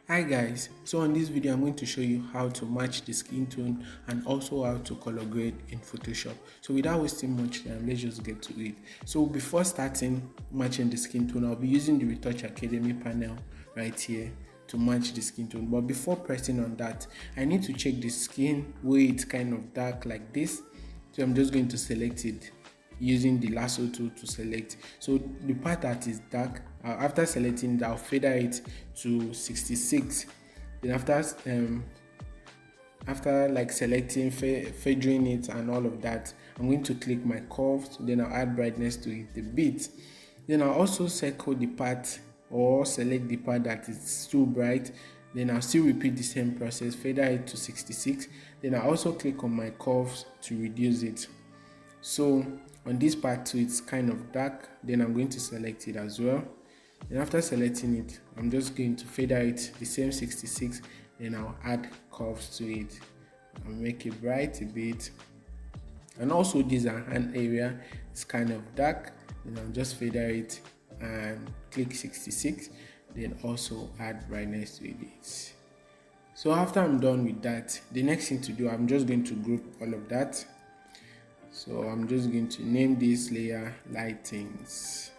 Hi guys, so on this video I'm going to show you how to match the skin tone and also how to color grade in Photoshop. So without wasting much time, let's just get to it. So before starting matching the skin tone, I'll be using the Retouch Academy panel right here to match the skin tone. But before pressing on that, I need to check the skin where it's kind of dark like this. So I'm just going to select it using the lasso tool to select. So the part that is dark, after selecting it, I'll fader it to 66. Then after like selecting, fading it and all of that, I'm going to click my curves. Then I'll add brightness to it a bit. Then I'll also circle the part or select the part that is too bright. Then I'll still repeat the same process, fader it to 66. Then I'll also click on my curves to reduce it. So on this part too, it's kind of dark. Then I'm going to select it as well. Then after selecting it, I'm just going to fader it the same 66. Then I'll add curves to it and make it bright a bit. And also these are hand area, it's kind of dark. Then I'll just fader it and click 66. Then also add brightness to it. So after I'm done with that, the next thing to do, I'm just going to group all of that. So I'm just going to name this layer lightings.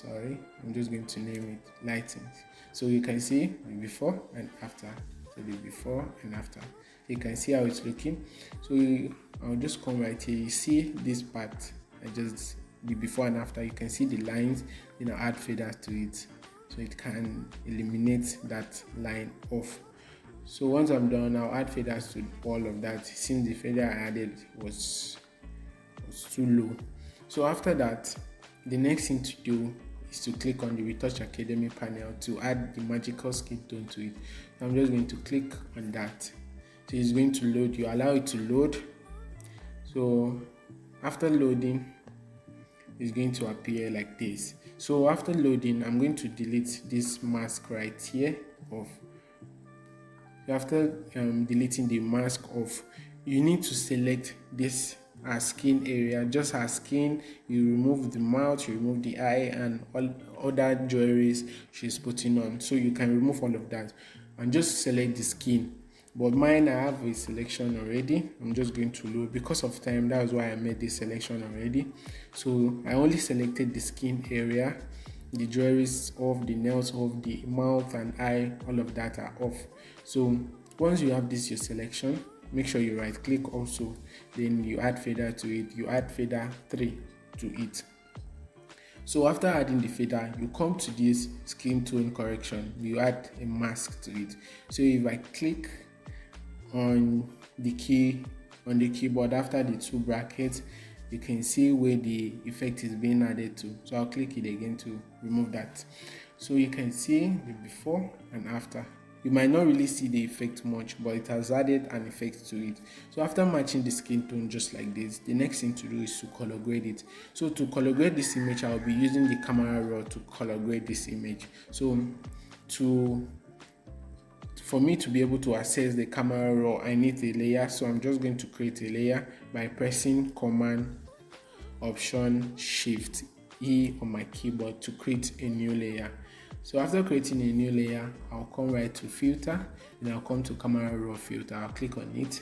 I'm just going to name it lightings. So you can see the before and after. So the before and after. You can see how it's looking. So I'll just come right here. You see this part. The before and after. You can see the lines. Then I'll add faders to it, so it can eliminate that line off. So once I'm done, I'll add faders to all of that since the fader I added was too low. So after that, the next thing to do is to click on the Retouch Academy panel to add the magical skin tone to it. I'm just going to click on that. So it's going to load. You allow it to load. So after loading, it's going to appear like this. So after loading, I'm going to delete this mask right here off. After deleting the mask off, you need to select this skin area, just her skin. You remove the mouth, you remove the eye and all other jewelries she's putting on, so you can remove all of that and just select the skin. But mine, I have a selection already. I'm just going to load because of time. That's why I made this selection already. So I only selected the skin area, the jewelries off, the nails off, the mouth and eye, all of that are off. So once you have this your selection, make sure you right click also, then you add fader to it. You add fader 3 to it. So after adding the fader, you come to this skin tone correction, you add a mask to it. So if I click on the keyboard after the two brackets, you can see where the effect is being added to. So I'll click it again to remove that. So you can see the before and after. You might not really see the effect much, but it has added an effect to it. So after matching the skin tone just like this, the next thing to do is to color grade it. So to color grade this image, I'll be using the camera raw to color grade this image. So for me to be able to access the camera raw, I need a layer. So I'm just going to create a layer by pressing Command Option Shift E on my keyboard to create a new layer. So after creating a new layer, I'll come right to filter and I'll come to camera raw filter. I'll click on it.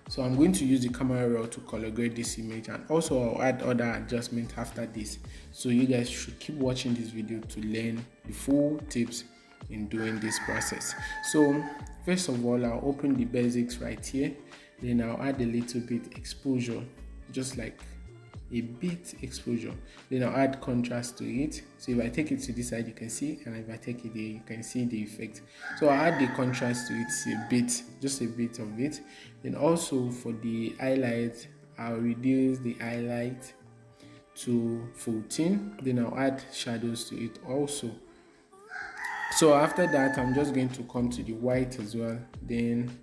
So I'm going to use the camera raw to color grade this image, and also I'll add other adjustments after this. So you guys should keep watching this video to learn the full tips in doing this process. So first of all, I'll open the basics right here. Then I'll add a little bit exposure, just like a bit exposure. Then I'll add contrast to it. So if I take it to this side, you can see, and if I take it there, you can see the effect. So I'll add the contrast to it a bit, just a bit of it. Then also for the highlight, I'll reduce the highlight to 14. Then I'll add shadows to it also. So after that, I'm just going to come to the white as well. Then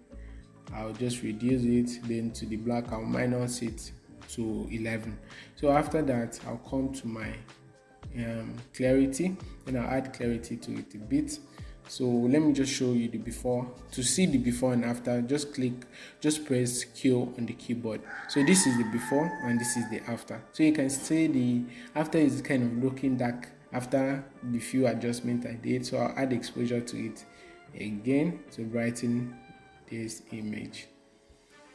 I'll just reduce it. Then to the black, I'll minus it to 11. So after that, I'll come to my clarity, and I'll add clarity to it a bit. So let me just show you the before. To see the before and after, just press Q on the keyboard. So this is the before and this is the after. So you can see the after is kind of looking dark after the few adjustments I did. So I'll add exposure to it again to brighten this image.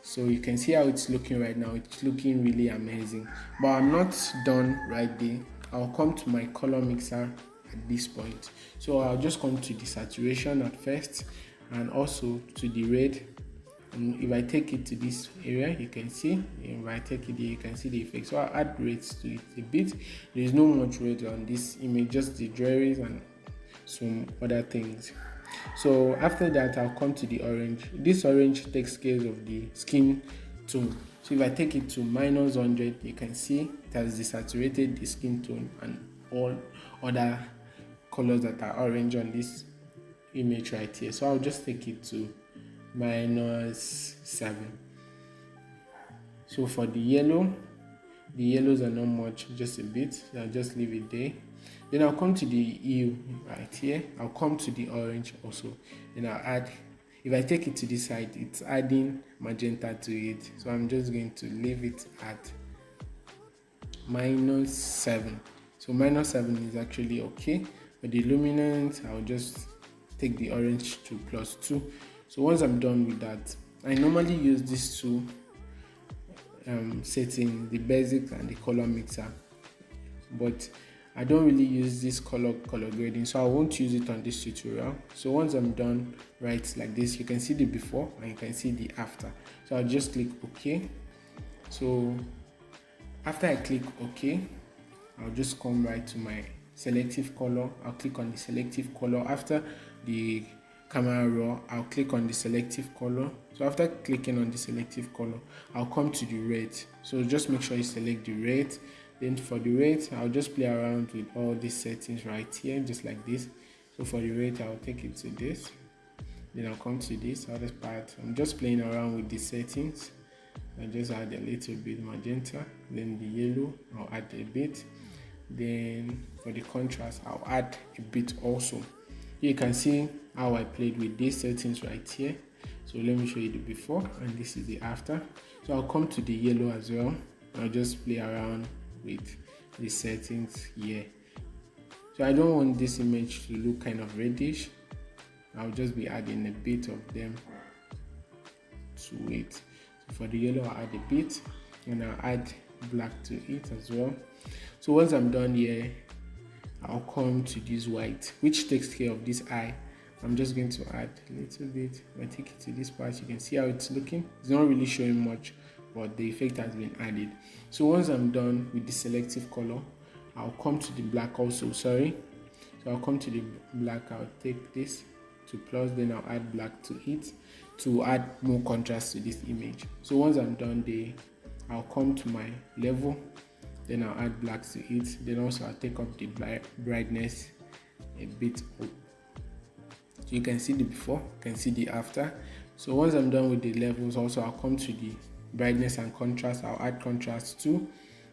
So you can see how it's looking right now. It's looking really amazing, but I'm not done right there. I'll come to my color mixer at this point. So I'll just come to the saturation at first and also to the red. And if I take it to this area, you can see, if I take it here, you can see the effect. So I'll add reds to it a bit. There is no much red on this image, just the jewelries and some other things. So after that, I'll come to the orange. This orange takes care of the skin tone. So if I take it to -100, you can see it has desaturated the skin tone and all other colors that are orange on this image right here. So I'll just take it to -7. So for the yellows are not much, just a bit, so I'll just leave it there. Then I'll come to the hue right here. I'll come to the orange also. Then I'll add, if I take it to this side, it's adding magenta to it. So I'm just going to leave it at -7. So -7 is actually okay. For the luminance, I'll just take the orange to +2. So once I'm done with that, I normally use these two settings, the basic and the color mixer, but I don't really use this color grading, so I won't use it on this tutorial. So once I'm done right like this, you can see the before and you can see the after. So I'll just click OK. So after I click OK, I'll just come right to my selective color. I'll click on the selective color. After the camera raw, I'll click on the selective color. So after clicking on the selective color, I'll come to the red. So just make sure you select the red. Then for the red, I'll just play around with all these settings right here, just like this. So for the red, I'll take it to this. Then I'll come to this other part. I'm just playing around with the settings. I just add a little bit magenta. Then the yellow, I'll add a bit. Then for the contrast, I'll add a bit also. You can see how I played with these settings right here. So let me show you the before and this is the after. So I'll come to the yellow as well. I'll just play around with the settings here. So I don't want this image to look kind of reddish. I'll just be adding a bit of them to it. So for the yellow, I'll add a bit and I'll add black to it as well. So once I'm done here, I'll come to this white, which takes care of this eye. I'm just going to add a little bit. If I take it to this part, you can see how it's looking. It's not really showing much, but the effect has been added. So once I'm done with the selective color, I'll come to the black also, So I'll come to the black, I'll take this to plus, then I'll add black to it to add more contrast to this image. So once I'm done there, I'll come to my level, then I'll add black to it. Then also I'll take up the brightness a bit up. So you can see the before, you can see the after. So once I'm done with the levels, also I'll come to the brightness and contrast. I'll add contrast 2.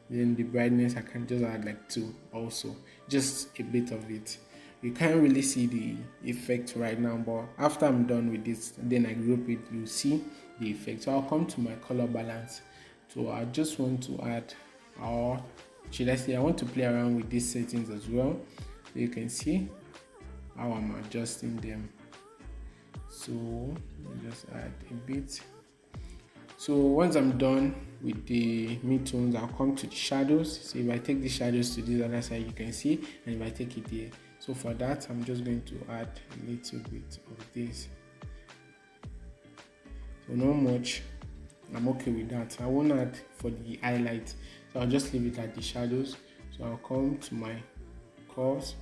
Then the brightness, I can just add like 2 also, just a bit of it. You can't really see the effect right now, but after I'm done with this, then I group it, you see the effect. So I'll come to my color balance. So I just want to add, or should I say, I want to play around with these settings as well. So you can see how I'm adjusting them. So just add a bit. So once I'm done with the midtones, I'll come to the shadows. So if I take the shadows to this other side, you can see, and if I take it here, so for that, I'm just going to add a little bit of this. So not much. I'm okay with that. I won't add for the highlight, so I'll just leave it at the shadows. So I'll come to my curves.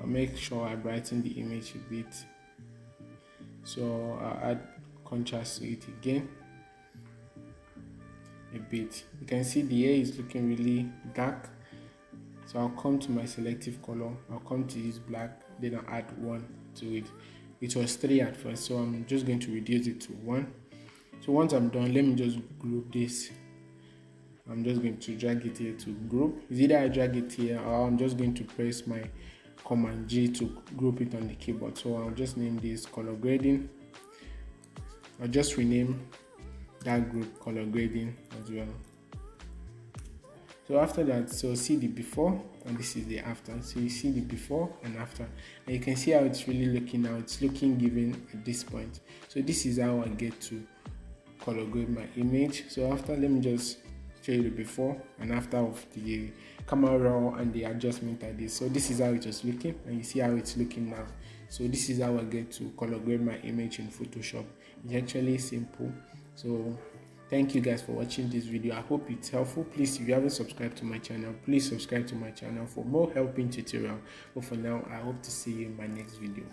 I'll make sure I brighten the image a bit. So I'll add contrast to it again a bit. You can see the hair is looking really dark. So I'll come to my selective color. I'll come to this black, then I'll add 1 to it. It was 3 at first, so I'm just going to reduce it to 1. So once I'm done, let me just group this. I'm just going to drag it here to group. It's either I drag it here or I'm just going to press my Command G to group it on the keyboard. So I'll just name this color grading. I'll just rename that group color grading as well. So after that, so see the before and this is the after. So you see the before and after, and you can see how it's really looking now. It's looking given at this point. So this is how I get to color grade my image. So after, let me just show you the before and after of the camera raw and the adjustment I did. So this is how it was looking, and you see how it's looking now. So this is how I get to color grade my image in Photoshop. It's actually simple. So thank you guys for watching this video. I hope it's helpful. Please, if you haven't subscribed to my channel, please subscribe to my channel for more helping tutorial. But for now, I hope to see you in my next video.